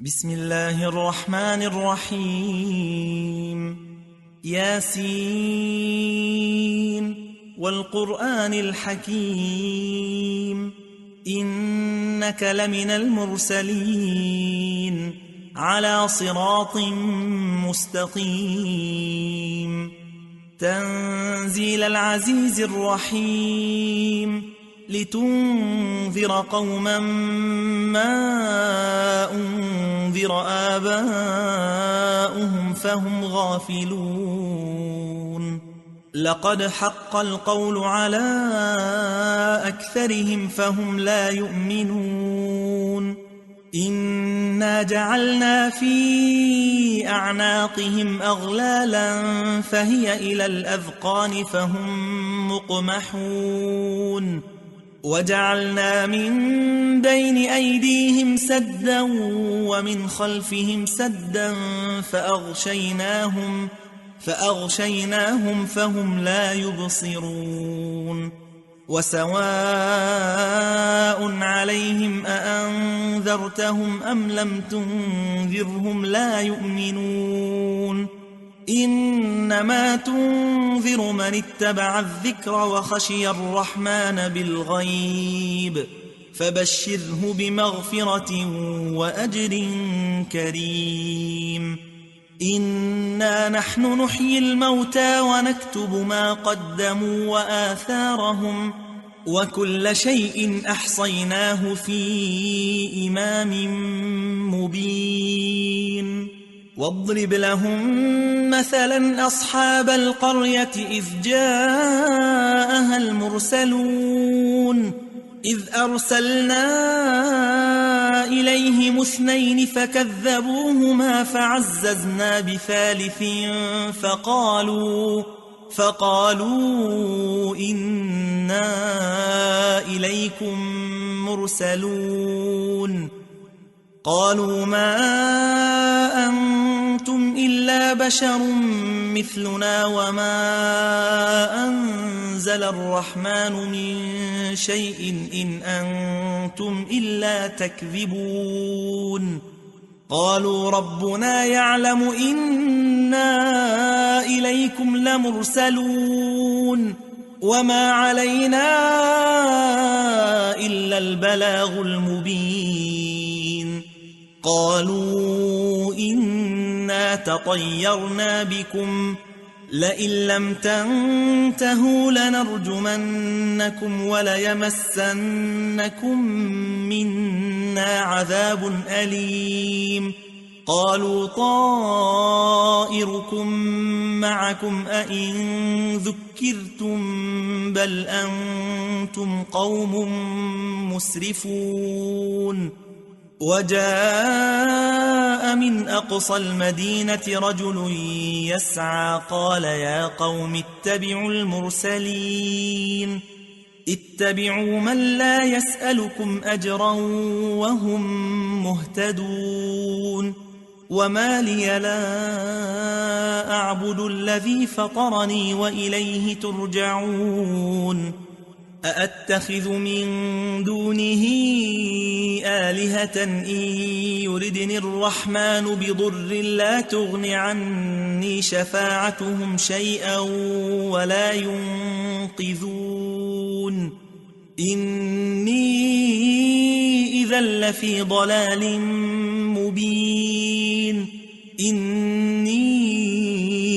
بسم الله الرحمن الرحيم. ياسين والقرآن الحكيم إنك لمن المرسلين على صراط مستقيم تنزيل العزيز الرحيم لتنذر قوما ما أنذر آباؤهم فهم غافلون لقد حق القول على أكثرهم فهم لا يؤمنون إنا جعلنا في أعناقهم أغلالا فهي إلى الأذقان فهم مقمحون وجعلنا من بين أيديهم سدا ومن خلفهم سدا فأغشيناهم فهم لا يبصرون وسواء عليهم أأنذرتهم أم لم تنذرهم لا يؤمنون إنما تنذر من اتبع الذكر وخشي الرحمن بالغيب فبشره بمغفرة وأجر كريم إنا نحن نحيي الموتى ونكتب ما قدموا وآثارهم وكل شيء أحصيناه في إمام مبين واضرب لهم مثلا أصحاب القرية إذ جاءها المرسلون إذ أرسلنا إليهم 2 فكذبوهما فعززنا بثالث فقالوا إنا إليكم مرسلون قالوا ما أنتم إلا بشر مثلنا وما أنزل الرحمن من شيء إن أنتم إلا تكذبون قالوا ربنا يعلم إنا إليكم لمرسلون وما علينا إلا البلاغ المبين قالوا إنا تطيرنا بكم لئن لم تنتهوا لنرجمنكم وليمسنكم منا عذاب أليم قالوا طائركم معكم أئن ذكرتم بل أنتم قوم مسرفون وجاء من أقصى المدينة رجل يسعى قال يا قوم اتبعوا المرسلين اتبعوا من لا يسألكم أجرا وهم مهتدون وما لي لا أعبد الذي فطرني وإليه ترجعون أأتخذ من دونه آلهة إن يردني الرحمن بضر لا تغن عني شفاعتهم شيئا ولا ينقذون إني إذا لفي ضلال مبين إني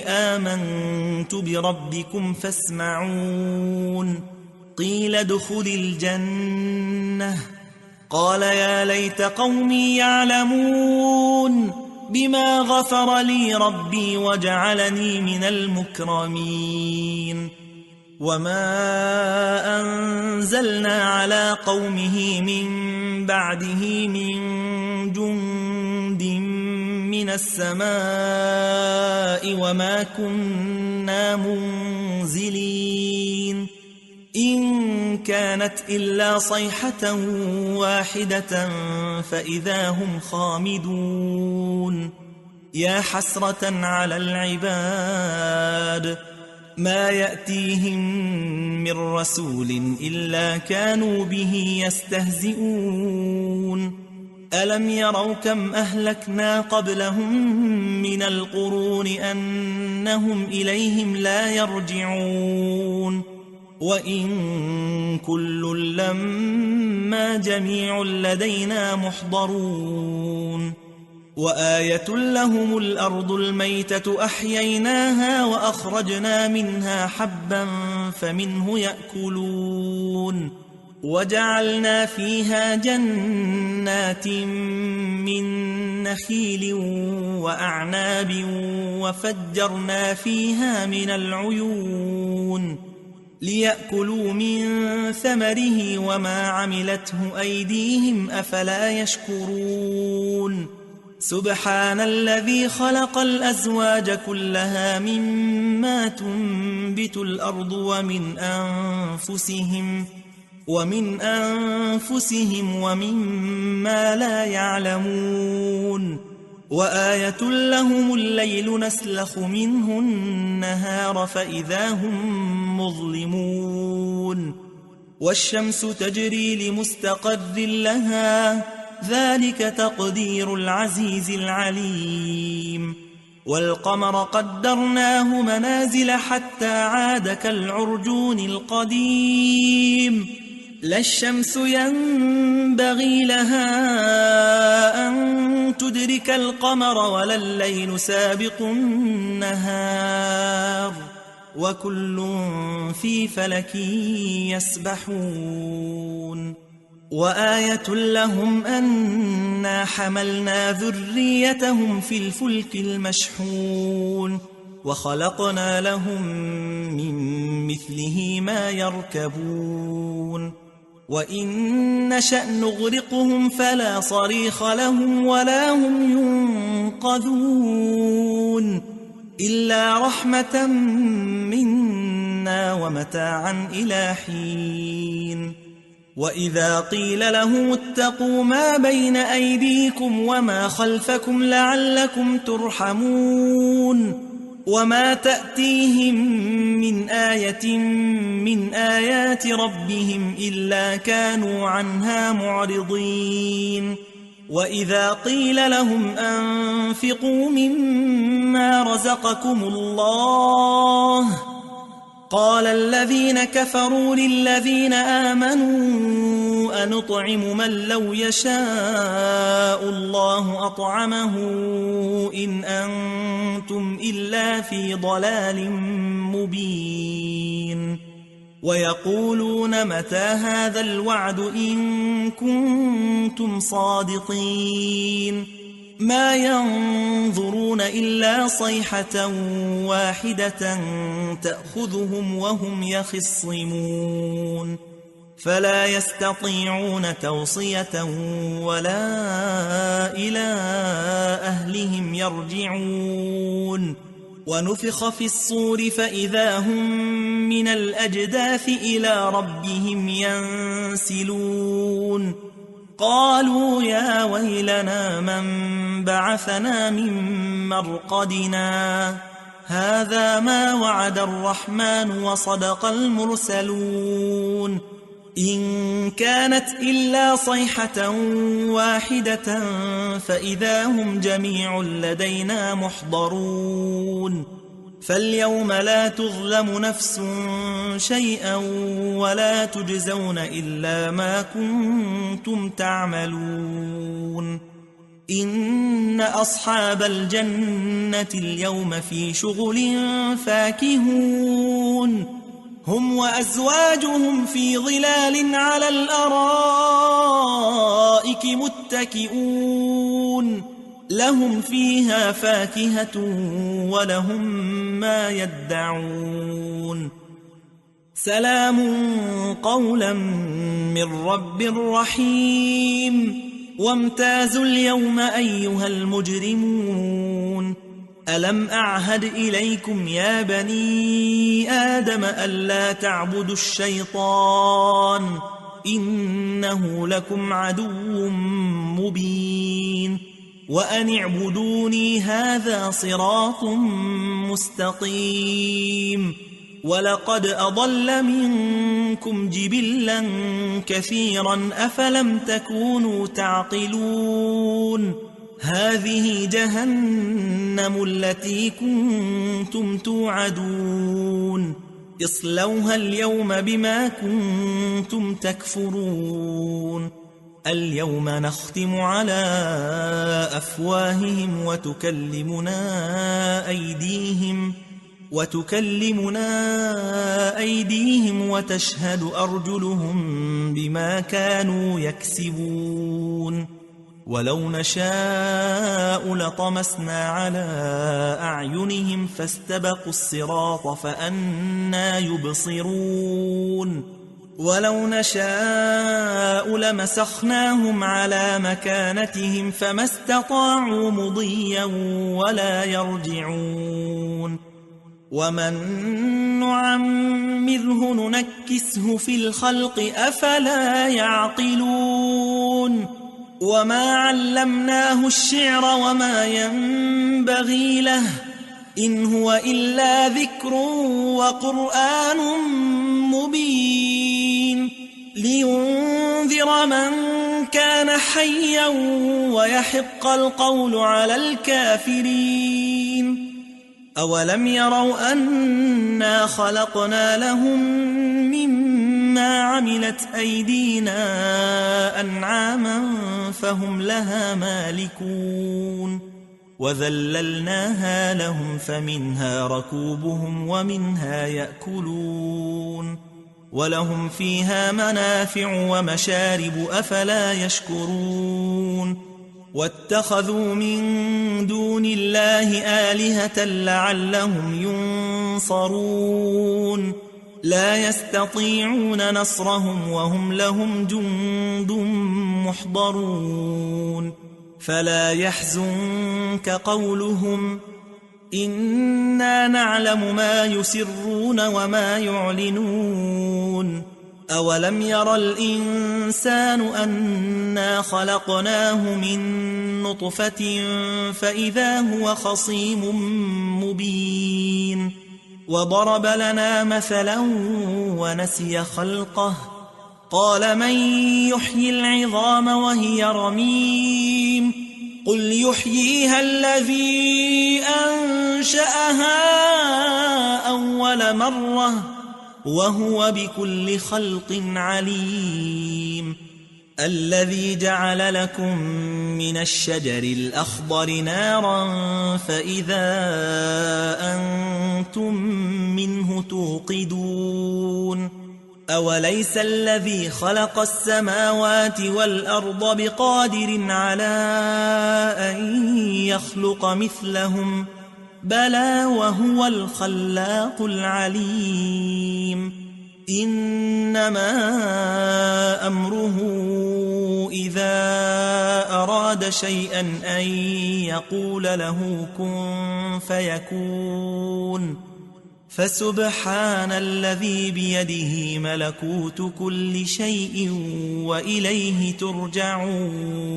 آمنت بربكم فاسمعون قيل ادخل الجنة قال يا ليت قومي يعلمون بما غفر لي ربي وجعلني من المكرمين وما أنزلنا على قومه من بعده من جند من السماء وما كنا منزلين إن كانت إلا صيحة واحدة فإذا هم خامدون يا حسرة على العباد ما يأتيهم من رسول إلا كانوا به يستهزئون ألم يروا كم أهلكنا قبلهم من القرون أنهم إليهم لا يرجعون وإن كل لما جميع لدينا محضرون وآية لهم الأرض الميتة أحييناها وأخرجنا منها حبا فمنه يأكلون وجعلنا فيها جنات من نخيل وأعناب وفجرنا فيها من العيون ليأكلوا من ثمره وما عملته أيديهم أفلا يشكرون سبحان الذي خلق الأزواج كلها مما تنبت الأرض ومن أنفسهم ومما لا يعلمون وآية لهم الليل نسلخ منه النهار فإذا هم مظلمون والشمس تجري لمستقر لها ذلك تقدير العزيز العليم والقمر قدرناه منازل حتى عاد كالعرجون القديم لا الشمس ينبغي لها أن تدرك القمر ولا الليل سابق النهار وكل في فلك يسبحون وآية لهم أنا حملنا ذريتهم في الفلك المشحون وخلقنا لهم من مثله ما يركبون وإن نشأ نغرقهم فلا صريخ لهم ولا هم ينقذون إلا رحمة منا ومتاعا إلى حين وإذا قيل لهم اتقوا ما بين أيديكم وما خلفكم لعلكم ترحمون وما تأتيهم من آية من آيات ربهم إلا كانوا عنها معرضين وإذا قيل لهم أنفقوا مما رزقكم الله قال الذين كفروا للذين آمنوا أنطعم من لو يشاء الله أطعمه إن أنتم إلا في ضلال مبين ويقولون متى هذا الوعد إن كنتم صادقين ما ينظرون إلا صيحة واحدة تأخذهم وهم يخصمون فلا يستطيعون توصية ولا إلى أهلهم يرجعون ونفخ في الصور فإذا هم من الأجداث إلى ربهم ينسلون قالوا يا ويلنا من بعثنا من مرقدنا هذا ما وعد الرحمن وصدق المرسلون إن كانت إلا صيحة واحدة فإذا هم جميع لدينا محضرون فاليوم لا تظلم نفس شيئا ولا تجزون إلا ما كنتم تعملون إن أصحاب الجنة اليوم في شغل فاكهون هم وأزواجهم في ظلال على الأرائك متكئون لهم فيها فاكهة ولهم ما يدعون سلام قولا من رب رحيم وامتازوا اليوم أيها المجرمون ألم أعهد إليكم يا بني آدم ألا تعبدوا الشيطان إنه لكم عدو مبين وأن اعبدوني هذا صراط مستقيم ولقد أضل منكم جبلا كثيرا أفلم تكونوا تعقلون هذه جهنم التي كنتم توعدون اصلوها اليوم بما كنتم تكفرون اليوم نختم على أفواههم وتكلمنا أيديهم وتشهد أرجلهم بما كانوا يكسبون ولو نشاء لطمسنا على أعينهم فاستبقوا الصراط فأنى يبصرون ولو نشاء لمسخناهم على مكانتهم فما استطاعوا مضيا ولا يرجعون ومن نعمره ننكسه في الخلق أفلا يعقلون وما علمناه الشعر وما ينبغي له إن هو إلا ذكر وقرآن مبين لينذر من كان حيا ويحق القول على الكافرين أولم يروا أنا خلقنا لهم مما عملت أيدينا أنعاما فهم لها مالكون وذللناها لهم فمنها ركوبهم ومنها يأكلون ولهم فيها منافع ومشارب أفلا يشكرون واتخذوا من دون الله آلهة لعلهم ينصرون لا يستطيعون نصرهم وهم لهم جند محضرون فلا يحزنك قولهم إنا نعلم ما يسرون وما يعلنون أولم ير الإنسان أنا خلقناه من نطفة فإذا هو خصيم مبين وضرب لنا مثلا ونسي خلقه قال من يحيي العظام وهي رميم قل يحييها الذي أنشأها أول مرة وهو بكل خلق عليم الذي جعل لكم من الشجر الأخضر نارا فإذا أنتم منه توقدون أوليس الذي خلق السماوات والأرض بقادر على أن يخلق مثلهم بلى وهو الخلاق العليم إنما أمره إذا أراد شيئا أن يقول له كن فيكون فسبحان الذي بيده ملكوت كل شيء وإليه ترجعون